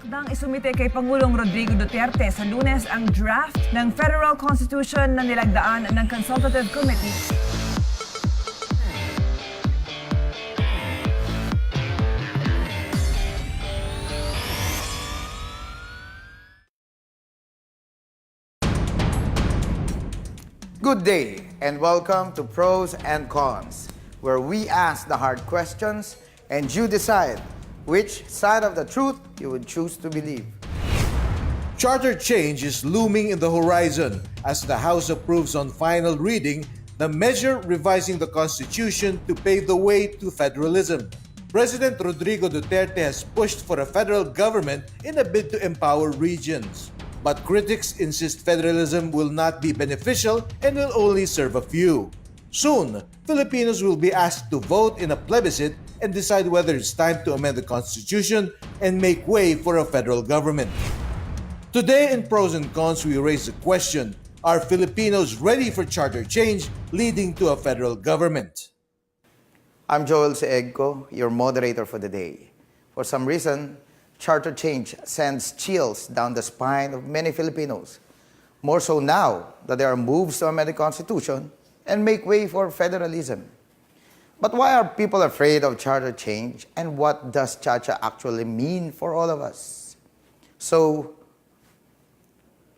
Takdang isumite kay Pangulong Rodrigo Duterte sa Lunes ang draft ng Federal Constitution na nilagdaan ng Consultative Committee. Good day and welcome to Pros and Cons, where we ask the hard questions and you decide which side of the truth you would choose to believe. Charter change is looming in the horizon as the House approves on final reading the measure revising the Constitution to pave the way to federalism. President Rodrigo Duterte has pushed for a federal government in a bid to empower regions. But critics insist federalism will not be beneficial and will only serve a few. Soon, Filipinos will be asked to vote in a plebiscite and decide whether it's time to amend the Constitution and make way for a federal government. Today in Pros and Cons, we raise the question, are Filipinos ready for charter change leading to a federal government? I'm Jules Egco, your moderator for the day. For some reason, charter change sends chills down the spine of many Filipinos. More so now that there are moves to amend the Constitution and make way for federalism. But why are people afraid of charter change, and what does Chacha actually mean for all of us? So,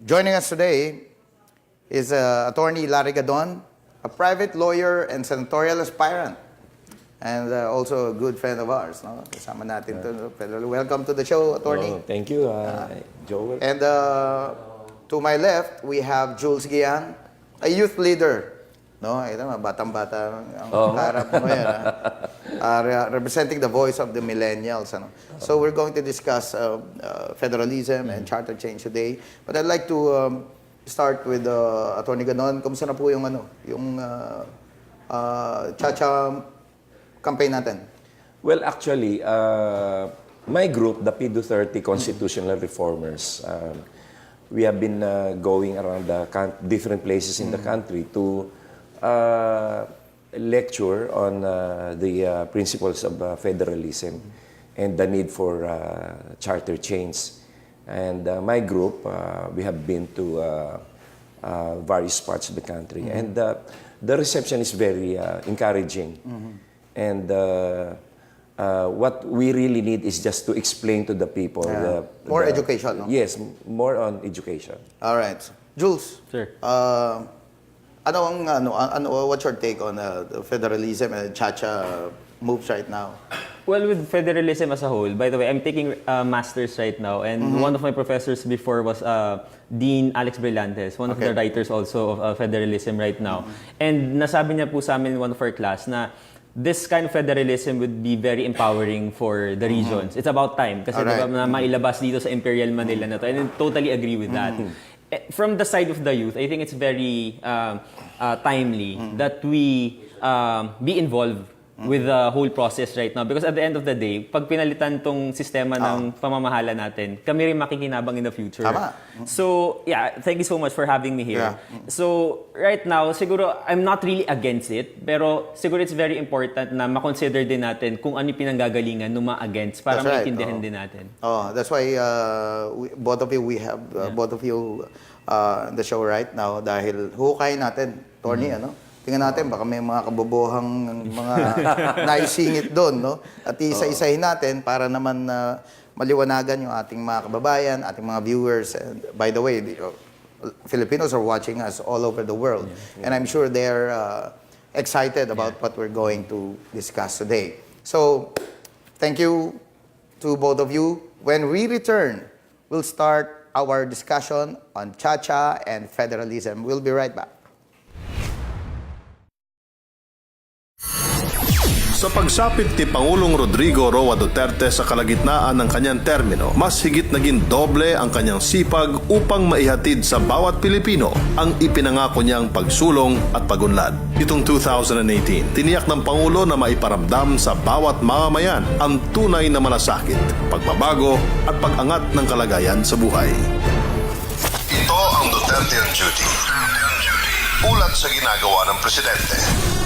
joining us today is Attorney Gadon, a private lawyer and senatorial aspirant, and also a good friend of ours. No? Kasama natin to. Welcome to the show, Attorney. Oh, thank you, Joel. And to my left, we have Jules Guiang, a youth leader. No, ito batang-bata ang harap mo yan. Representing the voice of the millennials. Ano? So we're going to discuss federalism and charter change today. But I'd like to start with Atty. Gadon. Kumusta na po yung Chacha campaign natin? Well, actually, my group, the P230 Constitutional Reformers, we have been going around the different places in the country to lecture on the principles of federalism and the need for charter change. And my group, we have been to various parts of the country. And the reception is very encouraging. And what we really need is just to explain to the people. More education, no? Yes, more on education. All right. Jules. Sure. What's your take on the federalism and Chacha moves right now? Well, with federalism as a whole, by the way, I'm taking a master's right now, and one of my professors before was Dean Alex Brillantes, one of the writers also of federalism right now. And nasabi niya po sa amin in one of our class na this kind of federalism would be very empowering for the regions. It's about time kasi diba, na mailabas dito sa Imperial Manila na to, and I totally agree with that. From the side of the youth, I think it's very timely that we be involved with the whole process right now. Because at the end of the day, pag pinalitan tong sistema ng pamamahala natin, kami rin makikinabang in the future. Tama. So, yeah, thank you so much for having me here. Yeah. So, right now, siguro, I'm not really against it, pero siguro it's very important na makonsider din natin kung ano yung pinanggagalingan ng mga against para maintindihan din natin. That's why both of you, we have both of you in the show right now dahil hukay natin, Tony, ano? Tingnan natin, baka may mga kabobohang mga naisingit doon, no? At isa-isahin natin para naman maliwanagan yung ating mga kababayan, ating mga viewers. And by the way, Filipinos are watching us all over the world. And I'm sure they're excited about what we're going to discuss today. So, thank you to both of you. When we return, we'll start our discussion on Chacha and federalism. We'll be right back. Sa pagsapit ni Pangulong Rodrigo Roa Duterte sa kalagitnaan ng kanyang termino, mas higit naging doble ang kanyang sipag upang maihatid sa bawat Pilipino ang ipinangako niyang pagsulong at pagunlad. Itong 2018, tiniyak ng Pangulo na maiparamdam sa bawat mamamayan ang tunay na malasakit, pagbabago at pag-angat ng kalagayan sa buhay. Ito ang Duterte on Duty. Ulat sa ginagawa ng Presidente.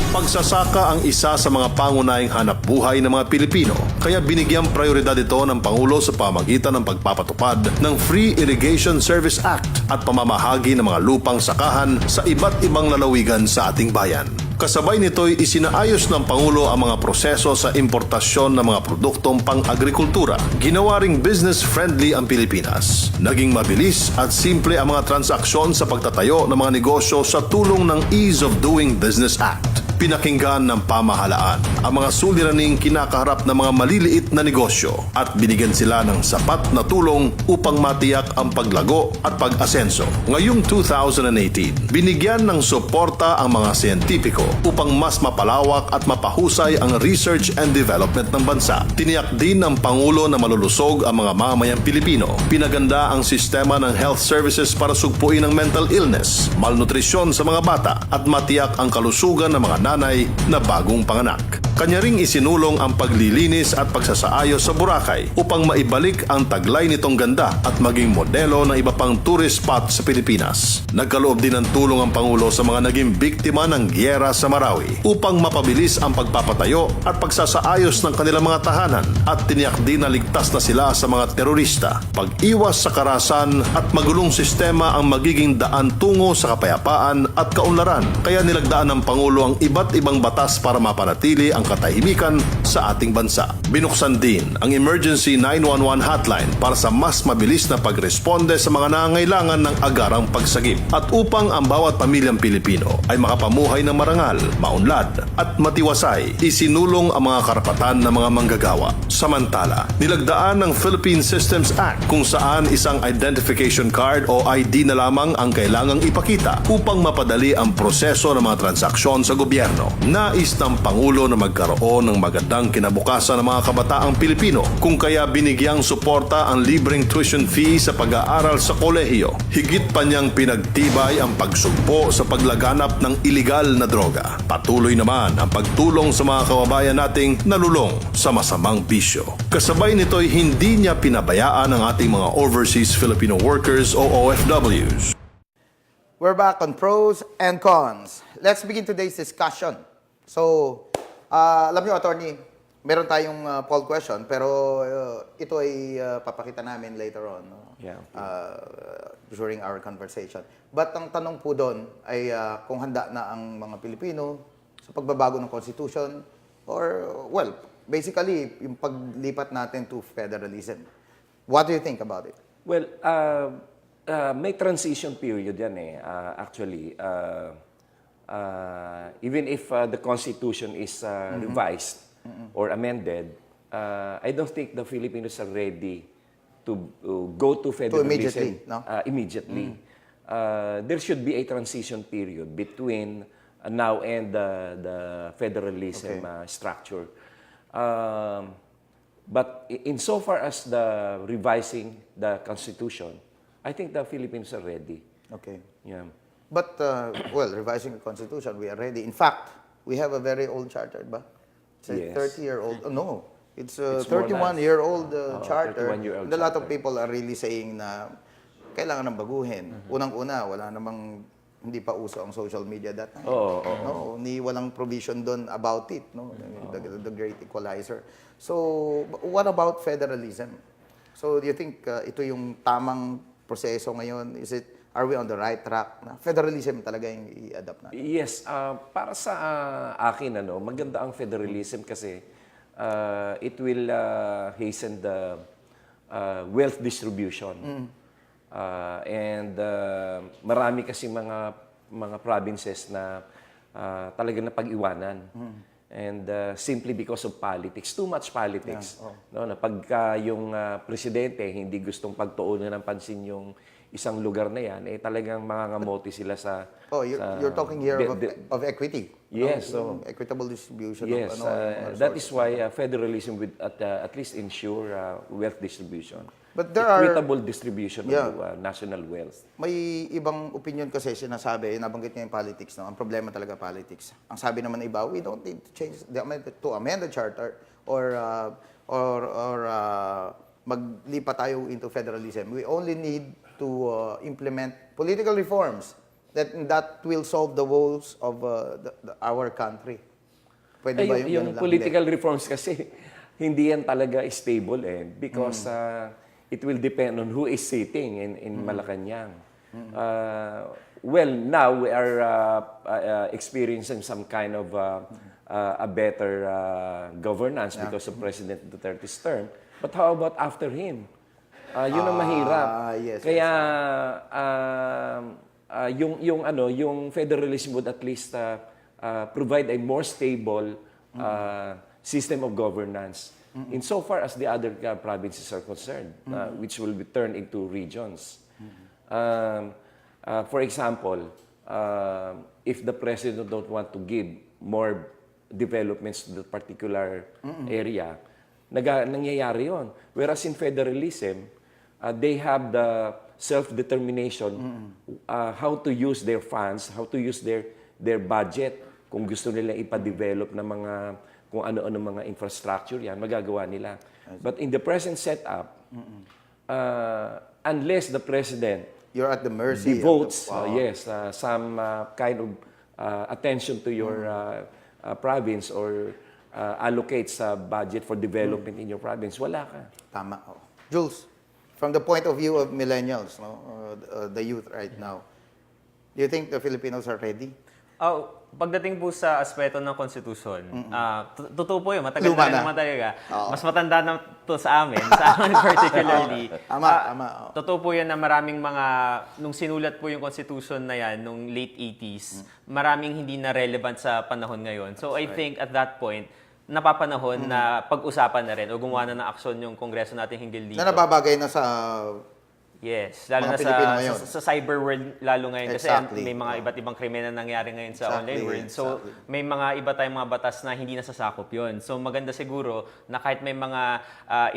Pagsasaka ang isa sa mga pangunahing hanap buhay ng mga Pilipino, kaya binigyang prioridad ito ng Pangulo sa pamamagitan ng pagpapatupad ng Free Irrigation Service Act at pamamahagi ng mga lupang sakahan sa iba't ibang lalawigan sa ating bayan. Kasabay nito'y isinaayos ng Pangulo ang mga proseso sa importasyon ng mga produktong pang-agrikultura. Ginawa ring business-friendly ang Pilipinas. Naging mabilis at simple ang mga transaksyon sa pagtatayo ng mga negosyo sa tulong ng Ease of Doing Business Act. Pinakinggan ng pamahalaan ang mga suliraning kinakaharap ng mga maliliit na negosyo at binigyan sila ng sapat na tulong upang matiyak ang paglago at pag-asenso. Ngayong 2018, binigyan ng suporta ang mga siyentipiko upang mas mapalawak at mapahusay ang research and development ng bansa. Tiniyak din ng Pangulo na malulusog ang mga mamamayang Pilipino. Pinaganda ang sistema ng health services para sugpuin ang mental illness, malnutrisyon sa mga bata at matiyak ang kalusugan ng mga nanay na bagong panganak. Kanya ring isinulong ang paglilinis at pagsasaayos sa Boracay upang maibalik ang taglay nitong ganda at maging modelo ng iba pang tourist spot sa Pilipinas. Nagkaloob din ng tulong ang Pangulo sa mga naging biktima ng giyera sa Marawi upang mapabilis ang pagpapatayo at pagsasaayos ng kanilang mga tahanan at tiniyak din na ligtas na sila sa mga terorista. Pag-iwas sa karahasan at magulong sistema ang magiging daan tungo sa kapayapaan at kaunlaran. Kaya nilagdaan ng Pangulo ang iba't ibang batas para mapanatili ang katahimikan sa ating bansa. Binuksan din ang Emergency 911 hotline para sa mas mabilis na pagresponde sa mga nangangailangan ng agarang pagsagip at upang ang bawat pamilyang Pilipino ay makapamuhay ng marangal, maunlad at matiwasay, isinulong ang mga karapatan ng mga manggagawa. Samantala, nilagdaan ng Philippine Systems Act kung saan isang identification card o ID na lamang ang kailangang ipakita upang mapadali ang proseso ng mga transaksyon sa gobyerno. Nais ng Pangulo na magkaroon ng magandang kinabukasan ng mga kabataang Pilipino kung kaya binigyang suporta ang libreng tuition fee sa pag-aaral sa kolehiyo. Higit pa niyang pinagtibay ang pagsugpo sa paglaganap ng iligal na droga. Patuloy naman ang pagtulong sa mga kababayan nating nalulong sa masamang bisyo. Kasabay nito'y hindi niya pinabayaan ang ating mga overseas Filipino workers o OFWs. We're back on pros and cons. Let's begin today's discussion. So, alam niyo, Atty, meron tayong poll question, pero ito ay papakita namin later on, no? Yeah. During our conversation. But ang tanong po doon ay kung handa na ang mga Pilipino sa pagbabago ng konstitusyon or, well, basically, yung paglipat natin to federalism. What do you think about it? Well, may transition period yan eh, actually. Even if the Constitution is revised or amended, I don't think the Filipinos are ready to go to federalism immediately, no? There should be a transition period between now and the federalism structure. But insofar as the revising the Constitution, I think the Philippines are ready. Okay. Yeah. But, well, revising the Constitution, we are ready. In fact, we have a very old charter, ba? It's a Yes. 30-year-old. No, it's a It's more than- 31-year-old charter. 31-year-old And a lot of charter. people are really saying na kailangan ng baguhin. Unang-una, wala namang, hindi pa uso ang social media that time. No, ni walang provision doon about it, no? The great equalizer. So, what about federalism? So, do you think ito yung tamang proseso ngayon? Are we on the right track? Na federalism talaga yung i-adapt natin? Yes, para sa akin, maganda ang federalism kasi it will hasten the wealth distribution. And marami kasi mga provinces na talaga na pag-iwanan. And simply because of politics, too much politics. No, na pagka yung presidente hindi gustong pagtuunan ng pansin yung isang lugar na yan, talagang mangangamote sila sa... You're talking here of equity. Yes. No? Equitable distribution. Yes, Of, that is why federalism would at least ensure wealth distribution. But there are... Equitable distribution of national wealth. May ibang opinion kasi sinasabi, nabanggit niya yung politics, no? Ang problema talaga politics. Ang sabi naman ng iba, we don't need to change to amend the charter or maglipat tayo into federalism. We only need to implement political reforms that will solve the woes of our country. Pwede ba yung lang? political reforms kasi, hindi yan talaga stable because it will depend on who is sitting in Malacañang. Well, now we are experiencing some kind of a better governance because of President Duterte's term. But how about after him? Yun ang mahirap. Yes, Kaya yung federalism would at least provide a more stable system of governance insofar as the other provinces are concerned, which will be turned into regions. For example, if the president don't want to give more developments to the particular area, nangyayari yon. Whereas in federalism, they have the self-determination how to use their funds, how to use their budget. Kung gusto nila ipa-develop ng mga kung ano-ano mga infrastructure yan, magagawa nila. But in the present setup, unless the president You're at the mercy devotes of some kind of attention to your province or allocates a budget for development in your province, wala ka. Tama. Oh. Jules, from the point of view of millennials, the youth right now, do you think the Filipinos are ready? Pagdating po sa aspeto ng konstitusyon, totoo po yun, matagal Luma na na. naman talaga. Oo. Mas matanda na to sa amin particularly. Tama. Totoo po yan na maraming mga, nung sinulat po yung konstitusyon na yan, nung late 80s, maraming hindi na relevant sa panahon ngayon. So I think at that point, napapanahon na pag-usapan na rin o gumawa na ng aksyon yung Kongreso natin hinggil dito. Na nababagay na sa Yes, lalo mga na Pilipino ngayon. sa cyber world lalo ngayon kasi Exactly. may mga iba't ibang krimen na nangyari ngayon sa Exactly, online world. So may mga iba tayong mga batas na hindi nasasakop 'yon. So maganda siguro na kahit may mga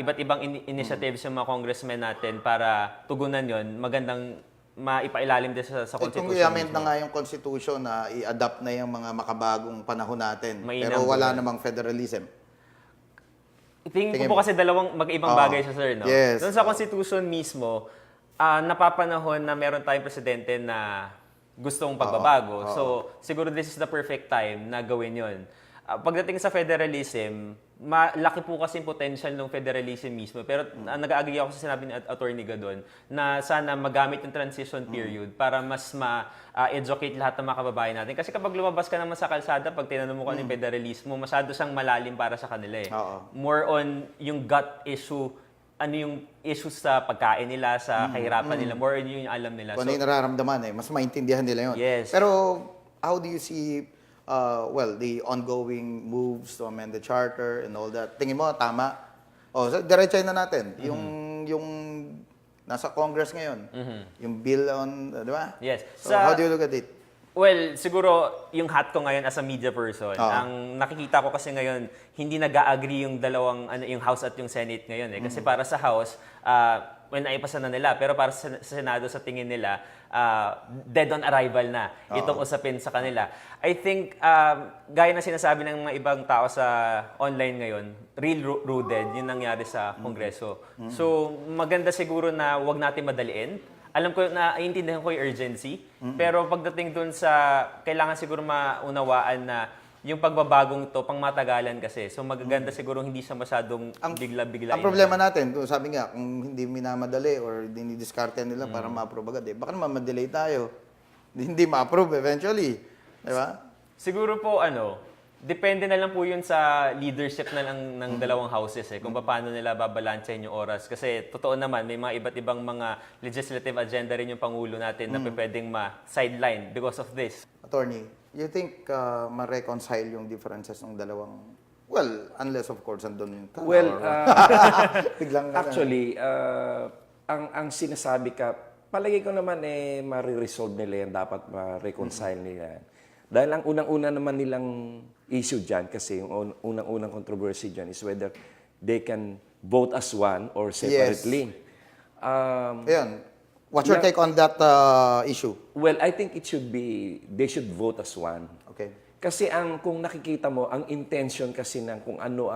iba't ibang initiatives yung mga congressmen natin para tugunan 'yon, magandang maipailalim din sa kung constitution. i-amend na nga yung constitution na i-adapt na yung mga makabagong panahon natin. Mainam Pero wala doon. namang federalism. Tingin Tingin ko po mo? kasi dalawang mag-ibang bagay siya, sir, no? Yes. Doon sa constitution mismo, napapanahon na meron tayong presidente na gustong pagbabago. So, siguro this is the perfect time na gawin yon. Pagdating sa federalism, malaki po kasi yung potential ng federalism mismo. Pero nag-agree ako sa sinabi ni Atty. Gadon na sana magamit yung transition period para mas ma-educate lahat ng mga kababayan natin. Kasi kapag lumabas ka naman sa kalsada, pag tinanong mo kung ano yung federalismo, masyado siyang malalim para sa kanila eh. More on yung gut issue, ano yung issues sa pagkain nila, sa kahirapan nila, more on yung alam nila. Kung ano yung nararamdaman mas maintindihan nila yun. Yes. Pero how do you see the ongoing moves to amend the charter and all that? Tingin mo, tama? So, diretsahin na natin. Yung nasa Congress ngayon. Yung bill on, di ba? Yes. So, how do you look at it? Well, siguro yung hat ko ngayon as a media person, ang nakikita ko kasi ngayon, hindi nag-agree yung dalawang, yung House at yung Senate ngayon. Kasi para sa House, when naipasa na nila, pero para sa Senado, sa tingin nila, dead on arrival na itong usapin sa kanila. I think, gaya na sinasabi ng mga ibang tao sa online ngayon, real-rooted yung nangyari sa Kongreso. So, maganda siguro na wag natin madaliin. Alam ko na iintindihan ko yung urgency, pero pagdating dun sa kailangan siguro maunawaan na yung pagbabagong to pang matagalan kasi. So magaganda siguro hindi siya masyadong bigla-bigla. Ang problema natin, sabi nga, kung hindi minamadali or dinidiskarte nila para ma-approve agad, baka naman ma-delay tayo. Hindi ma-approve eventually. Di ba? Siguro po depende na lang po yun sa leadership na lang ng dalawang houses kung paano nila babalansehin yung oras. Kasi totoo naman, may mga iba't ibang mga legislative agenda rin yung Pangulo natin na pwedeng ma-sideline because of this. Attorney, you think ma-reconcile yung differences ng dalawang, well, unless of course andun yung tao. Well, biglang actually, ang sinasabi ka, palagi ko naman ma-resolve nila yan, dapat ma-reconcile nila yan. Dahil ang unang-una naman nilang issue dyan, kasi yung unang-unang controversy dyan is whether they can vote as one or separately. Ayan. What's your take on that issue? Well, I think they should vote as one. Okay. Kasi kung nakikita mo, ang intention kasi ng kung ano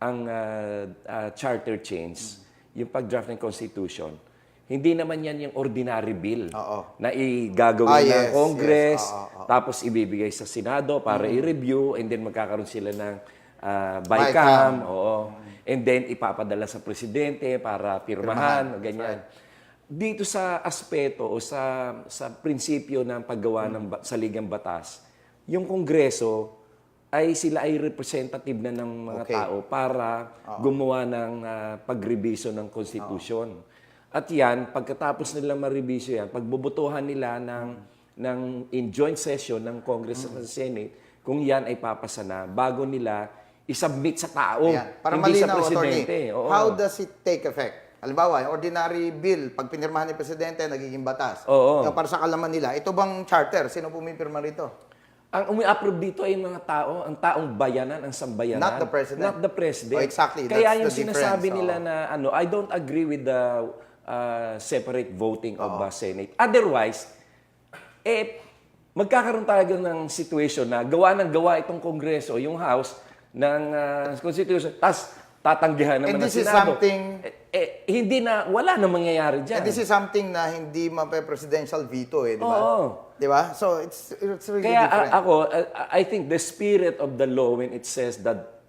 ang charter change, yung pag-draft ng constitution, hindi naman yan yung ordinary bill Oo. na igagawin ng Yes, Congress, yes. Oo. tapos ibibigay sa Senado para i-review, and then magkakaroon sila ng Bycam. bycam, oo. And then ipapadala sa presidente para pirmahan, ganyan. Dito sa aspeto o sa prinsipyo ng paggawa ng saligang batas, yung Kongreso ay sila ay representative na ng mga Okay. tao para gumawa ng pagrebiso ng konstitusyon. At yan, pagkatapos nilang marebiso yan, pagbubutuhan nila ng in joint session ng Congress at ng Senate, kung yan ay papasa na, bago nila isubmit sa tao, Ayan. Para hindi sa malinaw, presidente. Atty. Oo. How does it take effect? Halimbawa, ordinary bill, pag pinirmahan ni Presidente, nagiging batas. Oo. Yung para sa kalaman nila, ito bang charter? Sino pumipirma rito? Ang umi-approve dito ay mga tao, ang taong bayanan, ang sambayanan. Not the president. Not the president. Oh, exactly. Kaya That's yung the sinasabi difference. nila na, I don't agree with the separate voting of Senate. Otherwise, magkakaroon talaga ng situation na gawa ng gawa itong Kongreso, yung House, ng Constitution, tas tatanggihan naman And ng this is Senado. something- Hindi na, wala na mangyayari dyan. And this is something na hindi mape-presidential veto di ba? Oo. Di ba? So, it's really Kaya different. I think the spirit of the law when it says that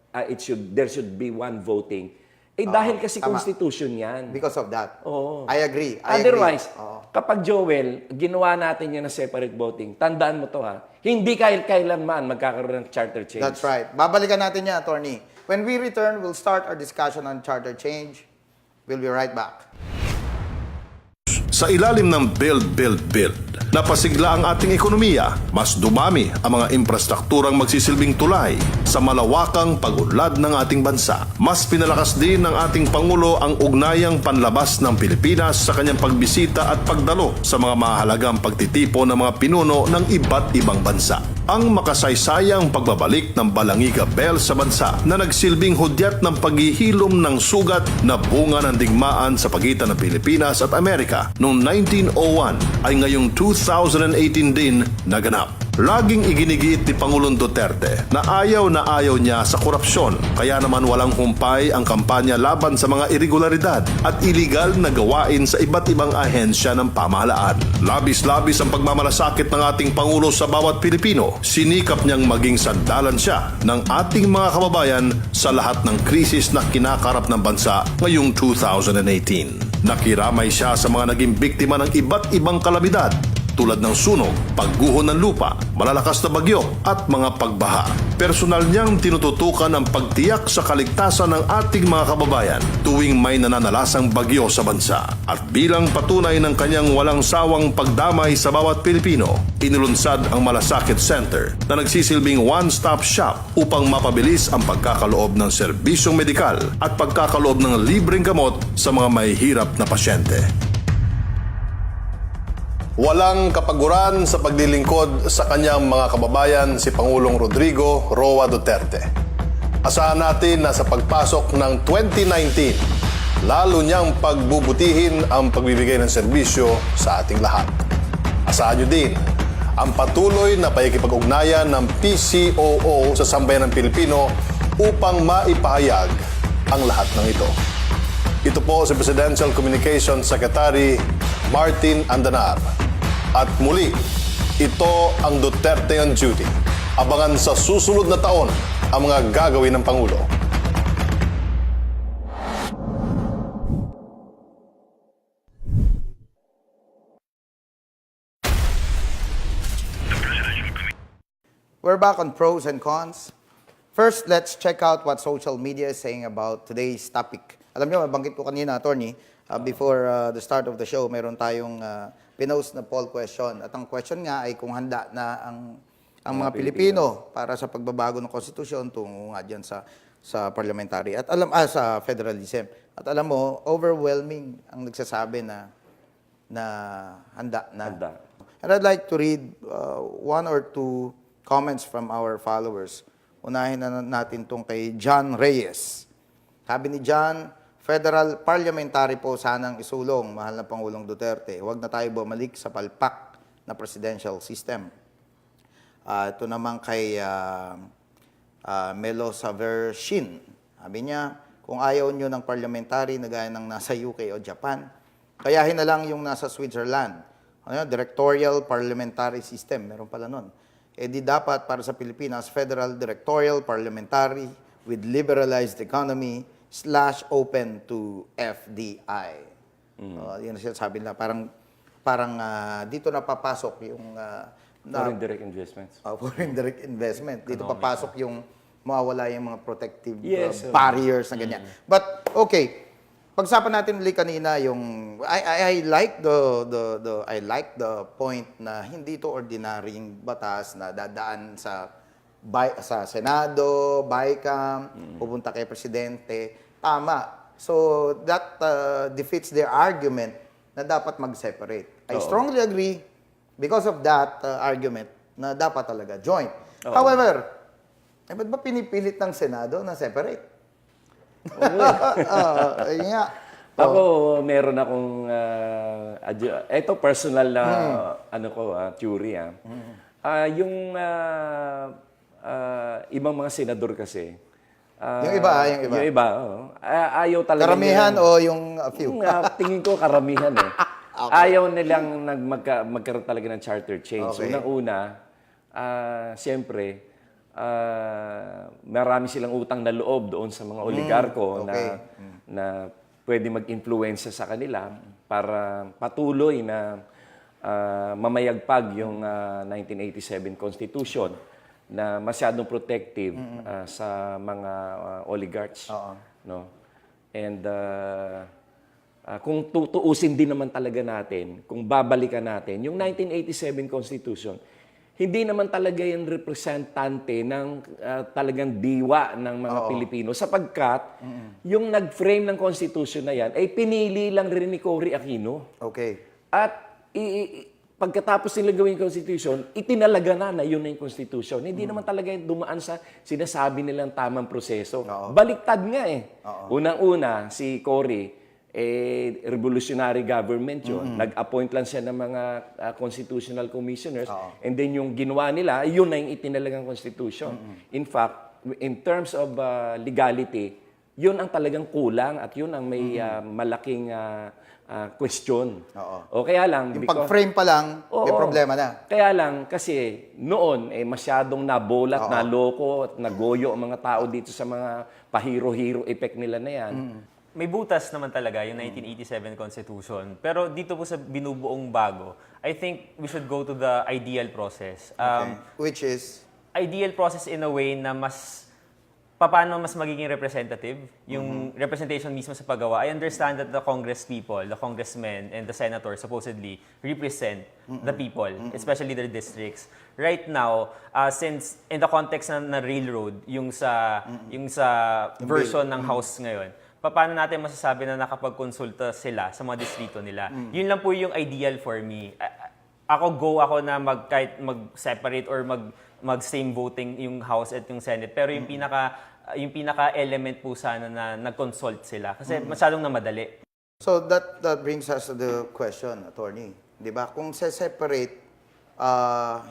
there should be one voting, dahil kasi tama. constitution yan. Because of that. Oo. I agree. Otherwise, Oo. kapag Joel, ginawa natin yan na separate voting, tandaan mo to hindi kailanman magkakaroon ng charter change. That's right. Babalikan natin yan, Attorney. When we return, we'll start our discussion on charter change. We'll be right back. Sa ilalim ng build, napasigla ang ating ekonomiya, mas dumami ang mga infrastrukturang magsisilbing tulay sa malawakang pag-unlad ng ating bansa. Mas pinalakas din ng ating Pangulo ang ugnayang panlabas ng Pilipinas sa kanyang pagbisita at pagdalo sa mga mahalagang pagtitipon ng mga pinuno ng iba't ibang bansa. Ang makasaysayang pagbabalik ng Balangiga Bell sa bansa na nagsilbing hudyat ng paghihilom ng sugat na bunga ng digmaan sa pagitan ng Pilipinas at Amerika noong 1901 ay ngayong 2018 din naganap. Laging iginigiit ni Pangulong Duterte na ayaw niya sa korupsyon, kaya naman walang humpay ang kampanya laban sa mga irregularidad at iligal na gawain sa iba't ibang ahensya ng pamahalaan. Labis-labis ang pagmamalasakit ng ating Pangulo sa bawat Pilipino. Sinikap niyang maging sandalan siya ng ating mga kababayan sa lahat ng krisis na kinakarap ng bansa ngayong 2018. Nakiramay siya sa mga naging biktima ng iba't ibang kalamidad tulad ng sunog, pagguho ng lupa, malalakas na bagyo at mga pagbaha. Personal niyang tinututukan ang pagtiyak sa kaligtasan ng ating mga kababayan tuwing may nananalasang bagyo sa bansa. At bilang patunay ng kanyang walang sawang pagdamay sa bawat Pilipino, inulunsad ang Malasakit Center na nagsisilbing one-stop shop upang mapabilis ang pagkakaloob ng serbisyong medikal at pagkakaloob ng libreng gamot sa mga mahihirap na pasyente. Walang kapaguran sa paglilingkod sa kanyang mga kababayan si Pangulong Rodrigo Roa Duterte. Asahan natin na sa pagpasok ng 2019, lalo niyang pagbubutihin ang pagbibigay ng serbisyo sa ating lahat. Asahan niyo din ang patuloy na pakikipag-ugnayan ng PCOO sa sambayan ng Pilipino upang maipahayag ang lahat ng ito. Ito po si Presidential Communications Secretary Martin Andanar. At muli, ito ang Duterte on Duty. Abangan sa susunod na taon ang mga gagawin ng Pangulo. We're back on pros and cons. First, let's check out what social media is saying about today's topic. Alam niyo, mabanggit ko kanina, Attorney, before the start of the show, meron tayong pinost na poll question. At ang question nga ay kung handa na ang mga Pilipino para sa pagbabago ng konstitusyon tungo nga dyan sa parliamentary at sa federalism. At alam mo, overwhelming ang nagsasabi na handa na. Handa. And I'd like to read one or two comments from our followers. Unahin na natin itong kay John Reyes. Sabi ni John, federal parliamentary po sanang isulong, mahal na Pangulong Duterte. Huwag na tayo bumalik sa palpak na presidential system. Ito naman kay Melo Savershin. Sabi niya, kung ayaw nyo ng parliamentary na gaya ng nasa UK o Japan, Kayahin na lang yung nasa Switzerland. Ano yun? Directorial Parliamentary System. Meron pala nun. Eh di dapat para sa Pilipinas, Federal Directorial Parliamentary with liberalized economy / open to FDI. Yun ang sabi nila. Parang dito na papasok yung Foreign direct investments. foreign direct investment. Dito papasok yung mawawala yung mga protective Yes, barriers na ganyan. But okay, pag-usapan natin ulit kanina yung I like the point na hindi to ordinaryong batas na dadaan sa Senado, BICAM, pupunta kay presidente. Tama. So that defeats their argument na dapat mag-separate. I strongly agree because of that argument na dapat talaga joint. However, ba't ba pinipilit ng Senado na separate? Ayun nga. Ako, meron akong, ito personal na, theory. Yung ibang mga senador kasi, Yung iba. Yung iba, ayaw talaga Karamihan nilang- o yung few? Tingin ko karamihan eh. Ayaw nilang magkaroon talaga ng charter change. Okay. Unang-una, siyempre, marami silang utang na loob doon sa mga oligarko okay. na pwede mag-influensya sa kanila para patuloy na mamayagpag yung 1987 Constitution na masyadong protective sa mga oligarchs. No? And kung tutuusin din naman talaga natin, kung babalikan natin, yung 1987 Constitution, hindi naman talaga yung representante ng talagang diwa ng mga Pilipino sapagkat yung nag-frame ng Constitution na yan ay pinili lang rin ni Cory Aquino. Okay. At pagkatapos nila gawin yung Constitution, itinalaga na yun na yung Constitution. Hindi naman talaga yung dumaan sa sinasabi nilang tamang proseso. Baliktad nga eh. Unang-una, si Cory, revolutionary government yun. Nag-appoint lang siya ng mga constitutional commissioners. And then yung ginawa nila, yun na yung itinalagang Constitution. In fact, in terms of legality, yun ang talagang kulang at yun ang may malaking question. O kaya lang, Yung pag-frame pa lang, may problema na. kaya lang, kasi noon, masyadong nabolat, naloko, at nagoyo ang mga tao dito sa mga pahiro-hiro effect nila na yan. May butas naman talaga yung 1987 Constitution. Pero dito po sa binubuong bago, I think we should go to the ideal process. Which is? Ideal process in a way na paano mas magiging representative, yung representation mismo sa paggawa. I understand that the Congress people, the congressmen and the senators supposedly represent the people, especially their districts. Right now, since in the context na railroad, yung sa version ng House ngayon, paano natin masasabi na nakapag-konsulta sila sa mga distrito nila? Yun lang po yung ideal for me. Ako na kahit mag-separate or mag-same voting yung House at yung Senate. Pero yung pinaka-element po sana na nag-consult sila. Kasi masyadong namadali. So that brings us to the question, Attorney. Di ba? Kung separate,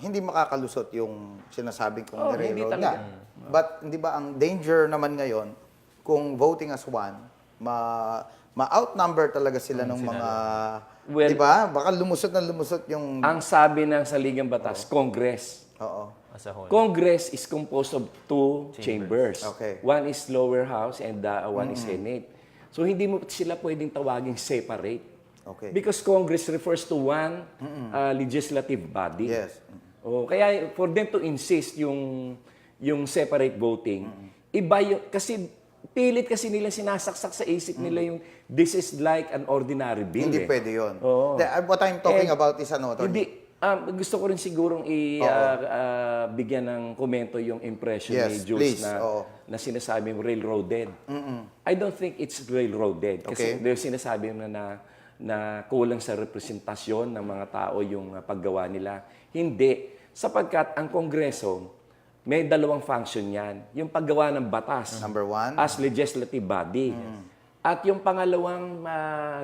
hindi makakalusot yung sinasabing kong hindi railroad talaga. na. But di ba ang danger naman ngayon, kung voting as one, ma-outnumber talaga sila ng mga... Well, di ba? Baka lumusot yung... Ang sabi ng saligang batas, Congress. As a whole. Congress is composed of two chambers. Okay. One is lower house and one is Senate. So hindi mo sila pwedeng tawaging separate. Okay. Because Congress refers to one legislative body. Yes. Kaya for them to insist yung separate voting, iba yung, kasi pilit kasi nila sinasaksak sa isip nila yung this is like an ordinary bill. Hindi pwede yun. Oo. What I'm talking about is ano, Attorney? Hindi. Gusto ko rin sigurong bigyan ng komento yung impression ni Jules na sinasabing railroaded. I don't think it's railroaded. Kasi sinasabi na kulang sa representasyon ng mga tao yung paggawa nila. Hindi. Sapagkat ang Kongreso, may dalawang function yan. Yung paggawa ng batas. Number one. As legislative body. At yung pangalawang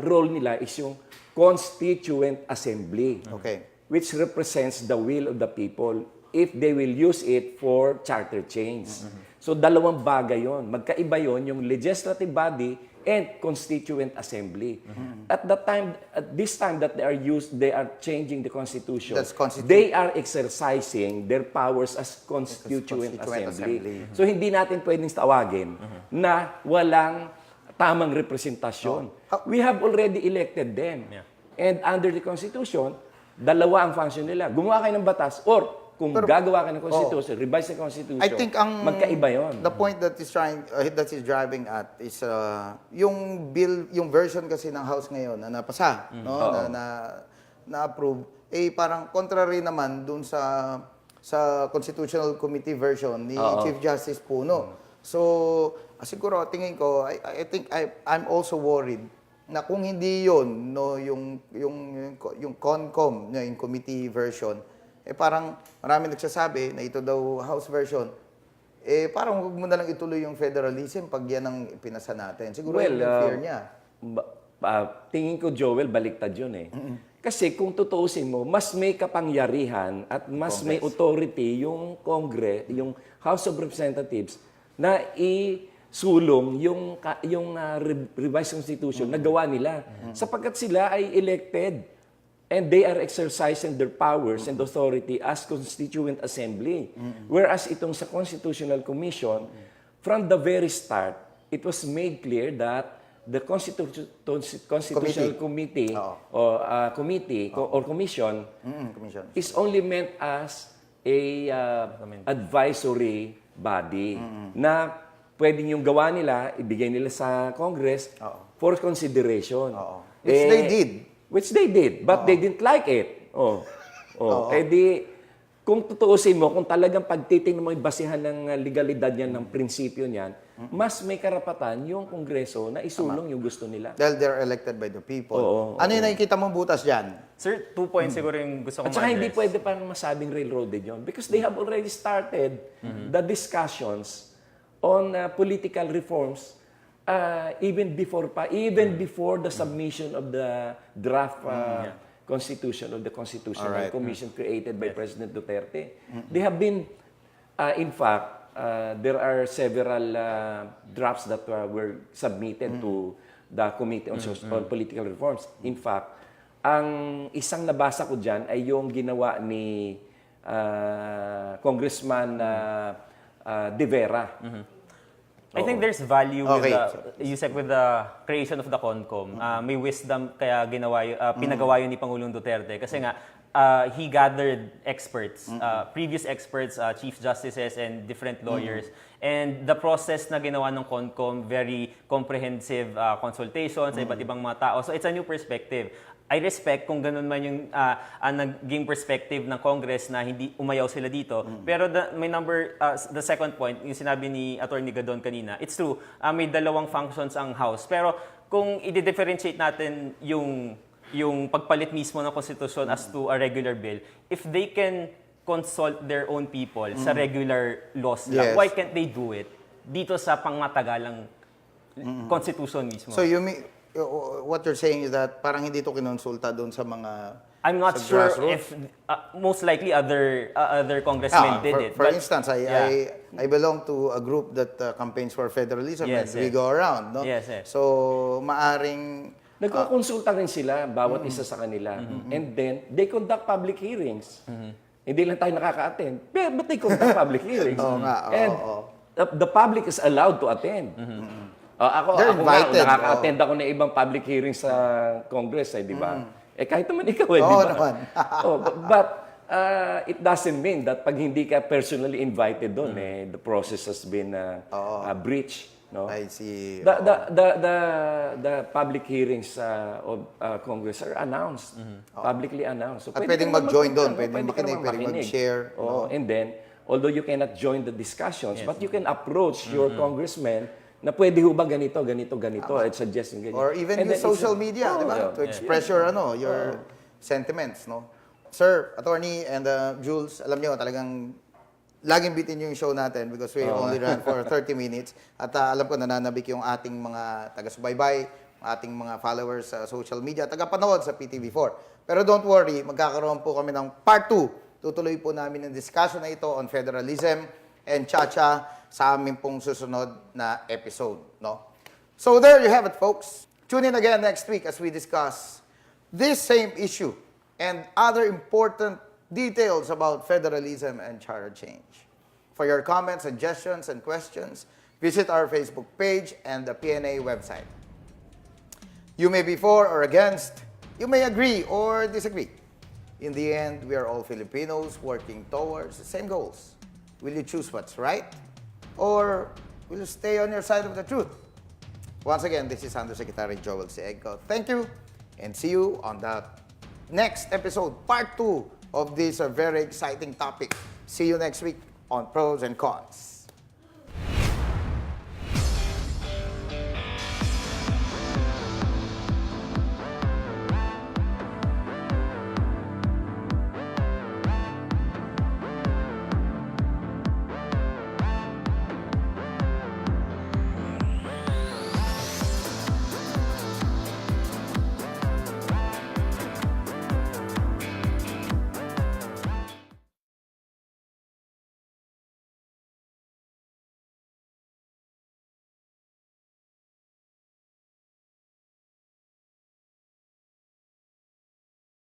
role nila is yung Constituent Assembly. Okay. Which represents the will of the people if they will use it for charter change. So dalawang bagay yon. Magkaiba yon, yung legislative body and Constituent Assembly. At this time that they are changing the Constitution, That's they are exercising their powers as Constituent Assembly. So hindi natin pwedeng tawagin na walang tamang representasyon. We have already elected them. And under the Constitution, dalawa ang function nila. Gumawa kayo ng batas or kung gagawa ka ng Constitution, revise the Constitution, I think magkaiba yun. The point that is driving at is yung bill, yung version kasi ng House ngayon na napasa, no, na approve, parang contrary naman dun sa Constitutional Committee version ni Chief Justice Puno. So, siguro tingin ko, I think I'm also worried na kung hindi yun, no, yung CONCOM, yung committee version, parang marami nagsasabi na ito daw House version, parang huwag mo na lang ituloy yung federalism pag yan ang ipinasa natin. Siguro yung fear niya. Tingin ko, Joel, baliktad yun eh. Kasi kung tutuusin mo, mas may kapangyarihan at mas may authority yung Congress, yung House of Representatives na sulong yung revised constitution na gawa nila. Sapagkat sila ay elected and they are exercising their powers and authority as Constituent Assembly. Whereas itong sa Constitutional Commission, from the very start, it was made clear that the Constitutional Committee or Commission is only meant as a advisory body na pwedeng yung gawa nila, ibigay nila sa Congress for consideration. Which they did, but they didn't like it. Kung tutuusin mo, kung talagang pagtitingnan mo yung basihan ng legalidad niyan, ng prinsipyo niyan, mas may karapatan yung Kongreso na isulong yung gusto nila. Dahil they're elected by the people. Ano yung nakikita mong butas dyan? Sir, 2 points siguro yung gusto kong At saka hindi ma-address. pwede parang masabing railroaded yun because they have already started the discussions on political reforms even before the submission of the draft Constitution of the Constitutional Commission created by President Duterte. They have been, in fact, there are several drafts that were submitted to the Committee on Political Reforms. In fact, ang isang nabasa ko dyan ay yung ginawa ni Congressman De Vera. I think there's value with the creation of the CONCOM. May wisdom kaya pinagawa yun ni Pangulong Duterte kasi nga he gathered experts, previous experts, chief justices and different lawyers. And the process na ginawa ng CONCOM, very comprehensive consultation sa iba't ibang mga tao. So it's a new perspective. I respect kung ganun man yung naging perspective ng Congress na hindi umayaw sila dito. Pero the second point, yung sinabi ni Atty. Gadon kanina, it's true, may dalawang functions ang House. Pero kung i-differentiate natin yung pagpalit mismo ng konstitusyon as to a regular bill, if they can consult their own people sa regular laws lang, why can't they do it dito sa pangmatagalang konstitusyon mismo? So you mean, what you're saying is that parang hindi ito kinonsulta doon sa mga I'm not sure if most likely other congressmen did it. For instance, I belong to a group that campaigns for federalism and we go around, no? So maaring nagkokonsulta rin sila bawat isa sa kanila. And then they conduct public hearings. Hindi lang tayo nakaka-attend. But they conduct public hearings. And the public is allowed to attend. Ako nakaka-attend ako ng ibang public hearings sa Congress, di ba? Kahit naman ikaw, di ba? But it doesn't mean that pag hindi ka personally invited doon, the process has been breached. No? I see. The public hearings of Congress are announced, publicly announced. So at pwedeng mag-join doon, pwedeng makinig, pwedeng mag-share. And then, although you cannot join the discussions, but you can approach your congressman na pwede ho ba ganito, at suggesting ganito. Or even use social media, di ba? To express your sentiments, no? Sir, Attorney and Jules, alam nyo, talagang laging bitin yung show natin because we only ran for 30 minutes. At alam ko, nananabik yung ating mga taga-subaybay, ating mga followers sa social media, taga-panood sa PTV4. Pero don't worry, magkakaroon po kami ng part 2. Tutuloy po namin ang discussion na ito on federalism and cha-cha sa aming pong susunod na episode, no? So there you have it, folks. Tune in again next week as we discuss this same issue and other important details about federalism and charter change. For your comments, suggestions, and questions, visit our Facebook page and the PNA website. You may be for or against, you may agree or disagree. In the end, we are all Filipinos working towards the same goals. Will you choose what's right? Or will you stay on your side of the truth? Once again, this is Undersecretary Jules Egco. Thank you, and see you on the next episode, part 2 of this very exciting topic. See you next week on Pros and Cons.